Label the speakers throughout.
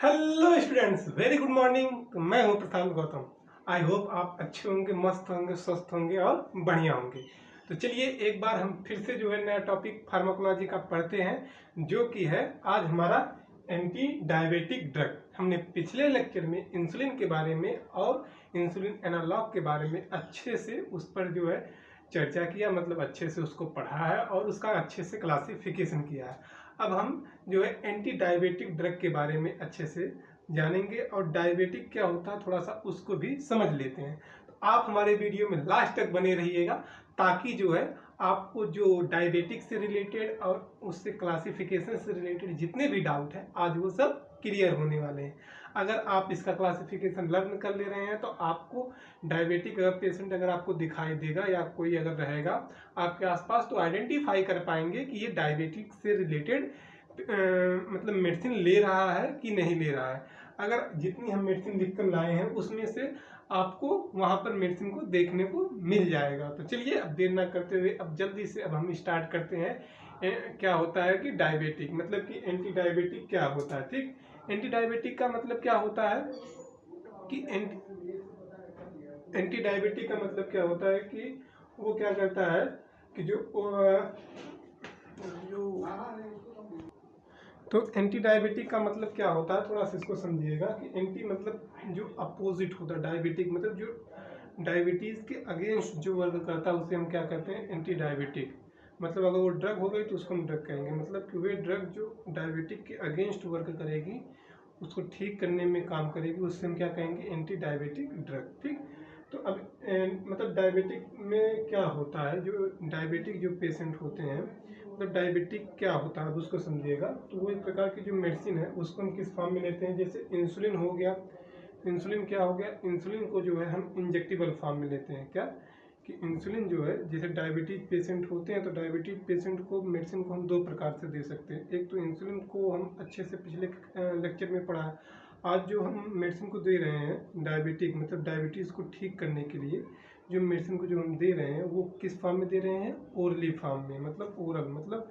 Speaker 1: Hello students, very good morning. मैं हूं प्रशांत Gautam. I hope आप अच्छे होंगे, मस्त होंगे, स्वस्थ होंगे और बढ़िया होंगे। तो चलिए एक बार हम फिर से जो है नया टॉपिक फार्माकोलॉजी का पढ़ते हैं, जो कि है आज हमारा एंटी डायबिटिक ड्रग। हमने पिछले लेक्चर में इंसुलिन के बारे में और इंसुलिन एनालॉग के बारे में अच्छे से उस पर जो है चर्चा किया, मतलब अच्छे से उसको पढ़ा है और उसका अच्छे से क्लासिफिकेशन किया है। अब हम जो है एंटी डायबिटिक ड्रग के बारे में अच्छे से जानेंगे और डायबिटिक क्या होता है थोड़ा सा उसको भी समझ लेते हैं। तो आप हमारे वीडियो में लास्ट तक बने रहिएगा, ताकि जो है आपको जो डायबिटिक से रिलेटेड और उससे क्लासिफिकेशन से रिलेटेड जितने भी डाउट हैं आज वो सब क्लियर होने वाले हैं। अगर आप इसका क्लासिफिकेशन लर्न कर ले रहे हैं तो आपको डायबिटिक पेशेंट अगर आपको दिखाई देगा या कोई अगर रहेगा आपके आसपास, तो आइडेंटिफाई कर पाएंगे कि ये डायबिटिक से रिलेटेड मतलब मेडिसिन ले रहा है कि नहीं ले रहा है। अगर जितनी हम मेडिसिन लिख कर लाए हैं उसमें से आपको वहाँ पर मेडिसिन को देखने को मिल जाएगा। तो चलिए अब देर ना करते हुए अब जल्दी से अब हम स्टार्ट करते हैं। क्या होता है कि डायबिटिक मतलब कि एंटी डायबिटिक क्या होता है। ठीक, एंटी डायबिटिक का मतलब क्या होता है कि एंटी डायबिटिक का मतलब क्या होता है कि वो क्या करता है कि जो तो एंटी डायबिटिक का मतलब क्या होता है, थोड़ा सा इसको समझिएगा कि एंटी मतलब जो अपोजिट होता है, डायबिटिक मतलब जो डायबिटीज़ के अगेंस्ट जो वर्क करता है उसे हम क्या कहते हैं, एंटी डायबिटिक। मतलब अगर वो ड्रग हो गई तो उसको हम ड्रग कहेंगे, मतलब कि वे ड्रग जो डायबिटिक के अगेंस्ट वर्क करेगी, उसको ठीक करने में काम करेगी, उससे हम क्या कहेंगे, एंटी डायबिटिक ड्रग। ठीक, तो अब मतलब डायबिटिक में क्या होता है, जो डायबिटिक जो पेशेंट होते हैं, मतलब डायबिटिक क्या होता है उसको समझिएगा। तो वो एक प्रकार की जो मेडिसिन है उसको हम किस फॉर्म में लेते हैं, जैसे इंसुलिन हो गया। इंसुलिन क्या हो गया, इंसुलिन को जो है हम इंजेक्टेबल फॉर्म में लेते हैं। क्या कि इंसुलिन जो है, जैसे डायबिटीज पेशेंट होते हैं तो डायबिटीज पेशेंट को मेडिसिन को हम दो प्रकार से दे सकते हैं। एक तो इंसुलिन को हम अच्छे से पिछले लेक्चर में पढ़ा है। आज जो हम मेडिसिन को दे रहे हैं डायबिटिक मतलब डायबिटीज़ को ठीक करने के लिए जो मेडिसिन को जो हम दे रहे हैं वो किस फॉर्म में दे रहे हैं, ओरली फॉर्म में, मतलब ओरल, मतलब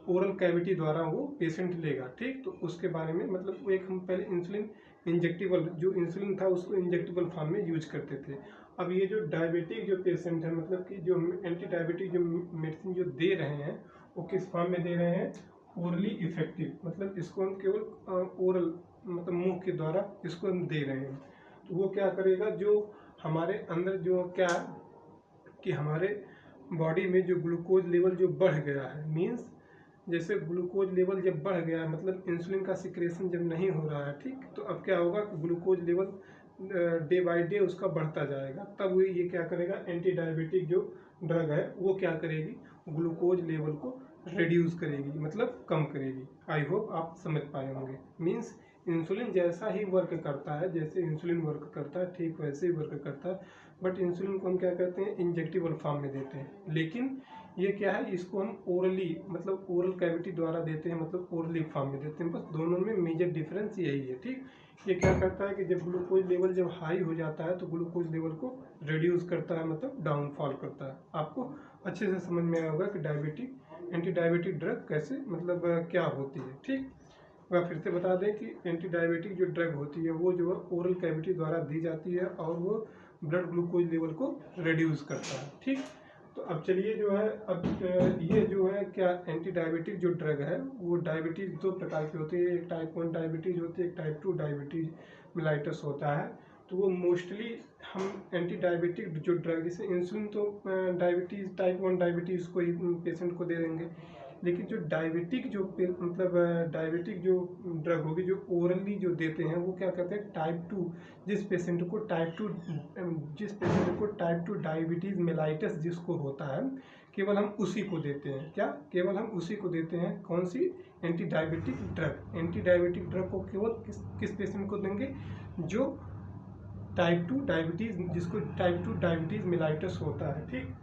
Speaker 1: ओरल कैविटी द्वारा वो पेशेंट लेगा। ठीक, तो उसके बारे में मतलब वो एक हम पहले इंसुलिन इंजेक्टेबल जो इंसुलिन था उसको इंजेक्टेबल फॉर्म में यूज करते थे। अब ये जो डायबिटिक जो पेशेंट है, मतलब कि जो एंटी डायबिटिक जो मेडिसिन जो दे रहे हैं वो किस फॉर्म में दे रहे हैं, ओरली इफेक्टिव, मतलब इसको हम केवल ओरल मतलब मुंह के द्वारा इसको हम दे रहे हैं। तो वो क्या करेगा, जो हमारे अंदर जो क्या कि हमारे बॉडी में जो ग्लूकोज लेवल जो बढ़ गया है, मीन्स जैसे ग्लूकोज लेवल जब बढ़ गया है मतलब इंसुलिन का सिक्रेशन जब नहीं हो रहा है, ठीक, तो अब क्या होगा कि glucose level day by day उसका बढ़ता जाएगा। तब वो ये क्या करेगा, एंटी डायबिटिक जो ड्रग है वो क्या करेगी, ग्लूकोज लेवल को रिड्यूस करेगी, मतलब कम करेगी। आई होप आप समझ पाए होंगे। मीन्स इंसुलिन जैसा ही वर्क करता है, जैसे इंसुलिन वर्क करता है ठीक वैसे ही वर्क करता है, बट इंसुलिन को हम क्या करते हैं, इंजेक्टेबल फॉर्म में देते हैं। लेकिन ये क्या है, इसको हम ओरली मतलब ओरल कैविटी द्वारा देते हैं, मतलब ओरली फॉर्म में देते हैं। बस दोनों में मेजर डिफरेंस यही है। ठीक, ये क्या करता है कि जब ग्लूकोज लेवल जब हाई हो जाता है तो ग्लूकोज लेवल को रिड्यूस करता है, मतलब डाउनफॉल करता है। आपको अच्छे से समझ में आया होगा कि डायबिटिक एंटी डायबिटिक ड्रग कैसे मतलब क्या होती है। ठीक, वह फिर से बता दें कि एंटी डायबिटिक जो ड्रग होती है वो जो है ओरल कैविटी द्वारा दी जाती है और वो ब्लड ग्लूकोज लेवल को रिड्यूस करता है। ठीक, तो अब चलिए जो है अब ये जो है क्या एंटी डायबिटिक जो ड्रग है वो डायबिटीज़ दो प्रकार की होती है, एक टाइप 1 डायबिटीज़ होती है, एक टाइप 2 डायबिटीज़ मिलाइटस होता है। तो वो मोस्टली हम एंटी डायबिटिक जो ड्रग, जैसे इंसुलिन तो डायबिटीज़ टाइप 1 डायबिटीज़ को ही पेशेंट को दे देंगे, लेकिन जो डायबिटिक जो मतलब डायबिटिक जो ड्रग होगी जो ओरली जो देते हैं वो क्या कहते हैं, टाइप 2, जिस पेशेंट को टाइप 2 डायबिटीज़ मेलाइटस जिसको होता है, केवल हम उसी को देते हैं। क्या, केवल हम उसी को देते हैं। कौन सी, anti diabetic drug. Anti diabetic drug को केवल किस पेशेंट को देंगे, जो टाइप 2 डायबिटीज़ जिसको टाइप 2 डायबिटीज़ मेलाइटस होता है। ठीक,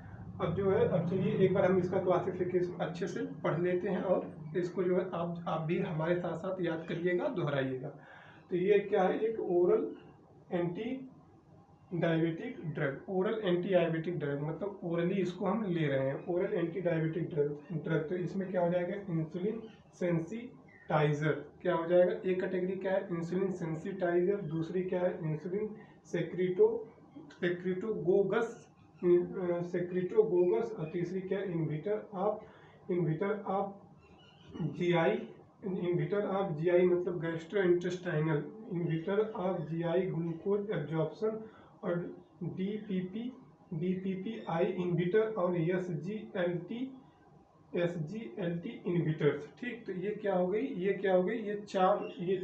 Speaker 1: अब जो है अब चलिए एक बार हम इसका क्लासिफिकेशन अच्छे से पढ़ लेते हैं और इसको जो है आप भी हमारे साथ साथ याद करिएगा, दोहराइएगा। तो ये क्या है, एक oral anti diabetic drug, oral anti diabetic drug मतलब ओरली इसको हम ले रहे हैं, ओरल एंटी डायबिटिक ड्रग। तो इसमें क्या हो जाएगा, इंसुलिन सेंसिटाइजेशन सेंसिटाइजर क्या हो जाएगा। एक कैटेगरी क्या है इंसुलिन सेंसिटाइजर, दूसरी क्या है इंसुलिन सेक्रेटोगोगस और तीसरी क्या है इन्विटर ऑफ जीआई मतलब gastrointestinal inhibitor of GI glucose absorption और डीपीपीआई इन्विटर और एसजीएलटी इन्विटर्स। ठीक, तो ये क्या हो गई ये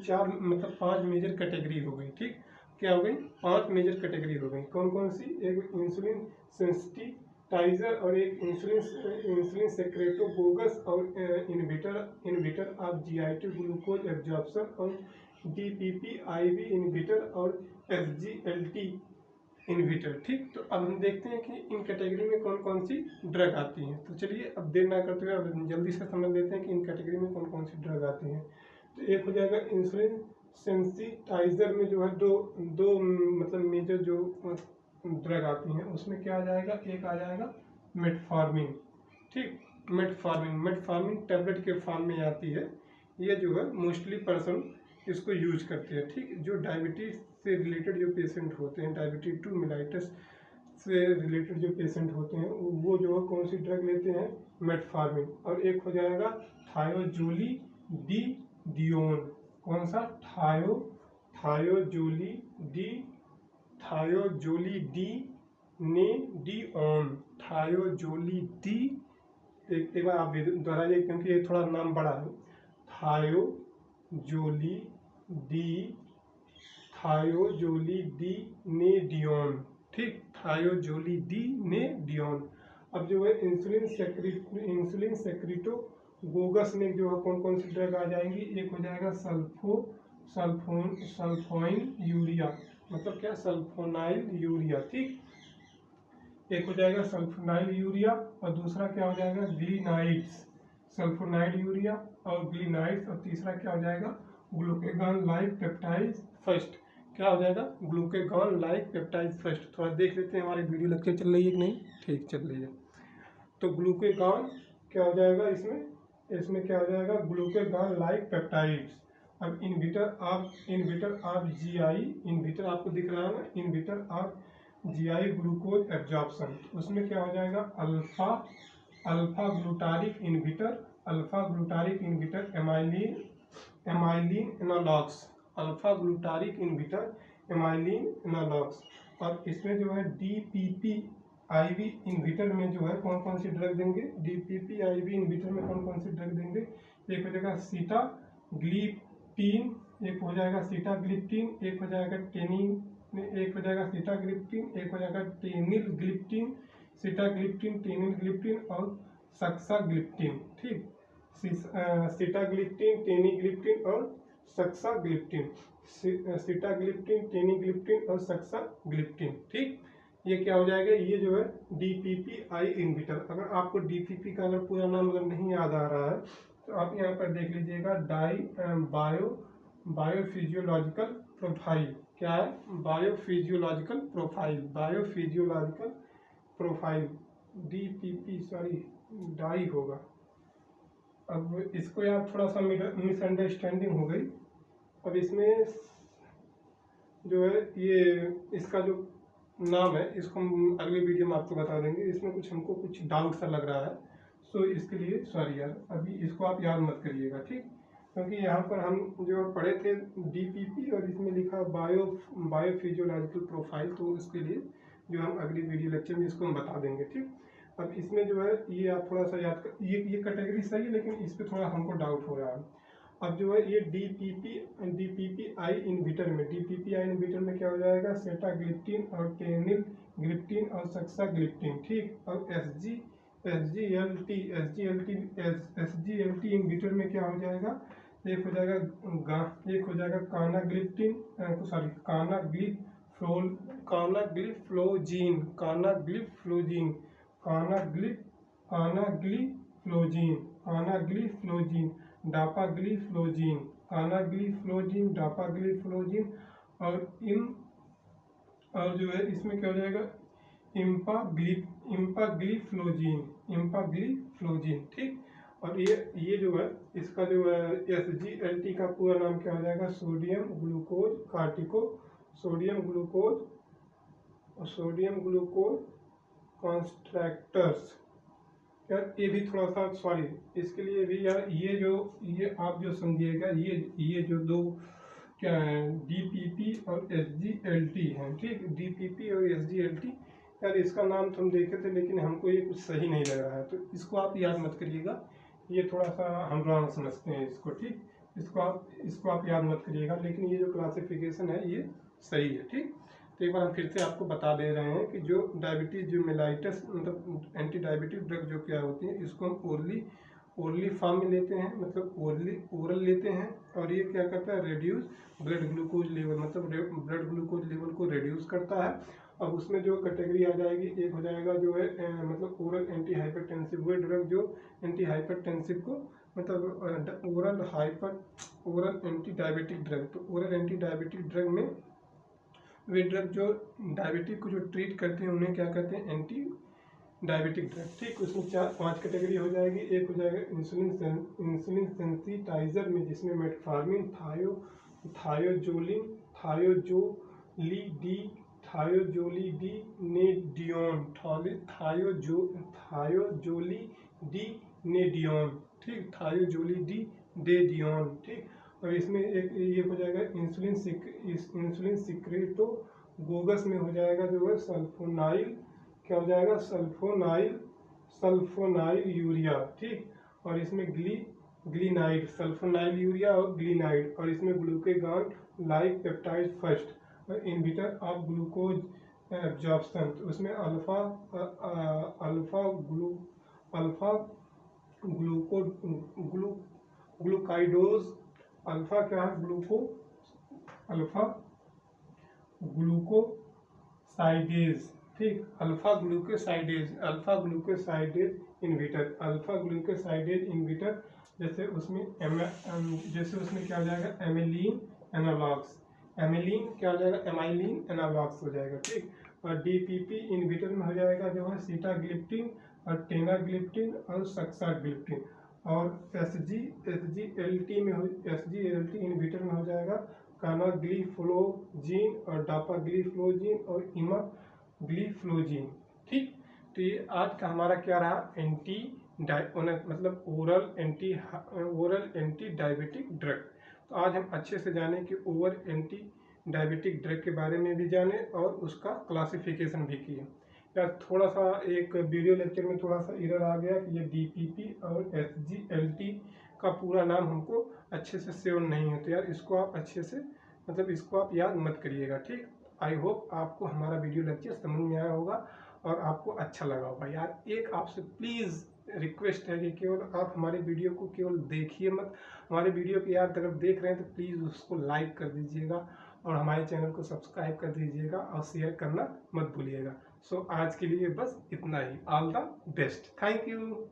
Speaker 1: चार मतलब 5 मेजर कैटेगरी हो गई। ठीक, क्या हो गई 5 मेजर कैटेगरी हो गई। कौन कौन सी, एक इंसुलिन सेंसिटाइजर और एक इंसुलिन सेक्रेटोगोगस और inverter of GIT glucose absorption और डीपीपीआईवी इन्विटर और एसजीएलटी इन्विटर। ठीक, तो अब हम देखते हैं कि इन कैटेगरी में कौन कौन सी ड्रग आती हैं। तो चलिए अब देर ना करते हुए अब जल्दी से समझ लेते हैं कि इन कैटेगरी में कौन कौन सी ड्रग आती हैं। तो एक हो जाएगा इंसुलिन सेंसिटाइजर में जो है दो मतलब मेजर जो ड्रग आती हैं उसमें क्या आ जाएगा, एक आ जाएगा मेटफॉर्मिन। ठीक, मेटफॉर्मिन टैबलेट के फॉर्म में आती है। ये जो है मोस्टली पर्सन इसको यूज करते हैं। ठीक, जो डायबिटीज से रिलेटेड जो पेशेंट होते हैं, डायबिटीज 2 मेलाइटस से रिलेटेड जो पेशेंट होते हैं वो जो है कौन सी ड्रग लेते हैं, मेटफॉर्मिन। और एक हो जाएगा थायोजोलिडियोन। कौन सा, थायोजोलिडी। एक बार आप दोहराइए क्योंकि ये थोड़ा नाम बड़ा है। थायोजोलिडिनेडियोन। ठीक, थायोजोलिडिनेडियोन। अब जो है इंसुलिन सेक्रेटोगोगस में जो है कौन कौन सी ड्रग आ जाएंगी, एक हो जाएगा सल्फोनाइल यूरिया, मतलब क्या सल्फोनाइल यूरिया। ठीक, एक हो जाएगा सल्फोनाइल यूरिया और दूसरा क्या हो जाएगा ग्लिनाइड्स, सल्फोनाइल यूरिया और ग्लिनाइड्स। और तीसरा क्या हो जाएगा ग्लूकेगॉन लाइक पेप्टाइड फर्स्ट। क्या हो जाएगा ग्लूकेगॉन लाइक पेप्टाइड फर्स्ट। थोड़ा देख लेते हैं हमारी वीडियो लेक्चर चल रही है कि नहीं। ठीक, चल रही है। तो ग्लूकेगॉन क्या हो जाएगा इसमें क्या हो जाएगा ग्लूकेगॉन लाइक पेप्टाइड्स। अब इन्विटर ऑफ जीआई, इन्विटर आपको दिख रहा है ना, inverter of GI glucose absorption, उसमें क्या हो जाएगा alpha glutaric inverter amyrin analogues. और इसमें जो है डीपीपीआईवी इन्विटर में जो है कौन कौन सी ड्रग देंगे, डीपीपीआईवी इन्विटर में कौन कौन सी ड्रग देंगे, एक हो जाएगा सीटाग्लिप्टिन, एक हो जाएगा सीटाग्लिप्टिन, एक हो जाएगा टेनिलग्लिप्टिन, सीटाग्लिप्टिन, टेनिलग्लिप्टिन और सक्साग्लिप्टिन। ठीक, सीटाग्लिप्टिन, टेनिग्लिप्टिन और सक्साग्लिप्टिन, सीटाग्लिप्टिन, टेनिग्लिप्टिन और सक्साग्लिप्टिन। ठीक, ये क्या हो जाएगा, ये जो है डीपीपीआई इन्विटर। अगर आपको डीपीपी का अगर पूरा नाम अगर नहीं याद आ रहा है तो आप यहाँ पर देख लीजिएगा बायोफिजियोलॉजिकल प्रोफाइल। क्या है, बायोफिजियोलॉजिकल प्रोफाइल डीपीपी, सॉरी डाई होगा। अब इसको यार थोड़ा सा मिसअंडरस्टैंडिंग हो गई। अब इसमें जो है ये इसका जो नाम है इसको हम अगली वीडियो में आपको बता देंगे। इसमें हमको कुछ डाउट सा लग रहा है, सो इसके लिए सॉरी यार, अभी इसको आप याद मत करिएगा। ठीक, क्योंकि यहाँ पर हम जो पढ़े थे डीपीपी और इसमें लिखा बायोफिजियोलॉजिकल प्रोफाइल, तो इसके लिए जो हम अगली वीडियो लेक्चर में इसको हम बता देंगे। ठीक, अब इसमें जो है ये आप थोड़ा सा याद कर, ये कैटेगरी सही है लेकिन इस पर थोड़ा हमको डाउट हो रहा है। अब जो है ये डीपीपीआई इन्विटर में क्या हो जाएगा सेटाग्लिप्टिन और टेनिलग्लिप्टिन और सक्साग्लिप्टिन। ठीक, और एसजीएलटी इन्विटर में क्या हो जाएगा, एक हो जाएगा कानाग्लिफ्लोजीन, डापाग्लिफ्लोजीन और जो है इसमें क्या हो जाएगा इम्पाग्लिफ्लोजीन। ठीक, और ये जो है इसका जो है SGLT का पूरा नाम क्या हो जाएगा, सोडियम ग्लूकोज कार्टिको सोडियम ग्लूकोज कॉन्ट्रैक्टर्स। यार ये भी थोड़ा सा सॉरी, इसके लिए भी यार ये आप जो समझिएगा, ये जो दो क्या है, DPP और SGLT हैं, ठीक। DPP और SGLT, यार इसका नाम तो हम देखे थे लेकिन हमको ये कुछ सही नहीं लग रहा है, तो इसको आप याद मत करिएगा, ये थोड़ा सा हम रॉन्ग समझते हैं इसको, ठीक। इसको आप याद मत करिएगा, लेकिन ये जो क्लासिफिकेशन है ये सही है, ठीक। तो एक बार हम फिर से आपको बता दे रहे हैं कि जो डायबिटीज़ जो मेलाइटस मतलब एंटी डायबिटिक ड्रग जो क्या होती है, इसको हम ओरली फॉर्म में लेते हैं, मतलब ओरल लेते हैं, और ये क्या करता है, रिड्यूस ब्लड ग्लूकोज लेवल, मतलब ब्लड ग्लूकोज लेवल को रिड्यूस करता है। अब उसमें जो कैटेगरी आ जाएगी, एक हो जाएगा जो है मतलब ओरल एंटी हाइपरटेंसिव, वो ड्रग जो एंटी हाइपरटेंसिव को मतलब ओरल एंटी डायबिटिक ड्रग, तो ओरल एंटी डायबिटिक ड्रग में वे ड्रग जो डायबिटिक को जो ट्रीट करते हैं उन्हें क्या कहते हैं, एंटी डायबिटिक ड्रग, ठीक। उसमें 4-5 कैटेगरी हो जाएगी। एक हो जाएगा इंसुलिन सेंसिटाइजर में, जिसमें मेटफॉर्मिन, थायोजोलिडिनेडियोन, ठीक, थायोजोलिडिनेडियोन, ठीक। और इसमें एक ये हो जाएगा इंसुलिन सिक्रेटोगोगस में हो जाएगा जो है सल्फोनाइल, क्या हो जाएगा, सल्फोनाइल यूरिया, ठीक। और इसमें ग्लीनाइड, सल्फोनाइल यूरिया और ग्लीनाइड, और इसमें ग्लूकेगॉन लाइक पेप्टाइड फर्स्ट और इनहिबिटर ऑफ ग्लूकोज एब्जॉर्प्शन, तो उसमें अल्फा ग्लूकाइडोज, अल्फा ग्लूकोसाइडेज, ठीक, अल्फा ग्लूकोसाइडेज इनहिबिटर, जैसे उसमें क्या हो जाएगा, एमिलीन एनालॉग्स हो जाएगा, ठीक। और DPP इनहिबिटर में हो जाएगा जो है सीटाग्लिप्टिन और टेनाग्लिप्टिन और सक्साग्लिप्टिन। और SGLT इनहिबिटर में हो जाएगा कानाग्लिफ्लोजीन और डापाग्लिफ्लोजीन और इमाग्लिफ्लोजीन, ठीक। तो ये आज का हमारा क्या रहा, मतलब ओरल एंटी डायबिटिक ड्रग। तो आज हम अच्छे से जाने कि ओरल एंटी डायबिटिक ड्रग के बारे में भी जाने और उसका क्लासिफिकेशन भी किए। यार थोड़ा सा एक वीडियो लेक्चर में थोड़ा सा एरर आ गया कि ये DPP और SGLT का पूरा नाम हमको अच्छे से सेव नहीं है, तो यार इसको आप अच्छे से मतलब इसको आप याद मत करिएगा, ठीक। आई होप आपको हमारा वीडियो लेक्चर समझ में आया होगा और आपको अच्छा लगा होगा। यार एक आपसे प्लीज़ रिक्वेस्ट है कि केवल आप हमारे वीडियो को केवल देखिए मत, हमारे वीडियो को यार अगर देख रहे हैं तो प्लीज़ उसको लाइक कर दीजिएगा और हमारे चैनल को सब्सक्राइब कर दीजिएगा और शेयर करना मत भूलिएगा। सो आज के लिए बस इतना ही। All the best, thank you.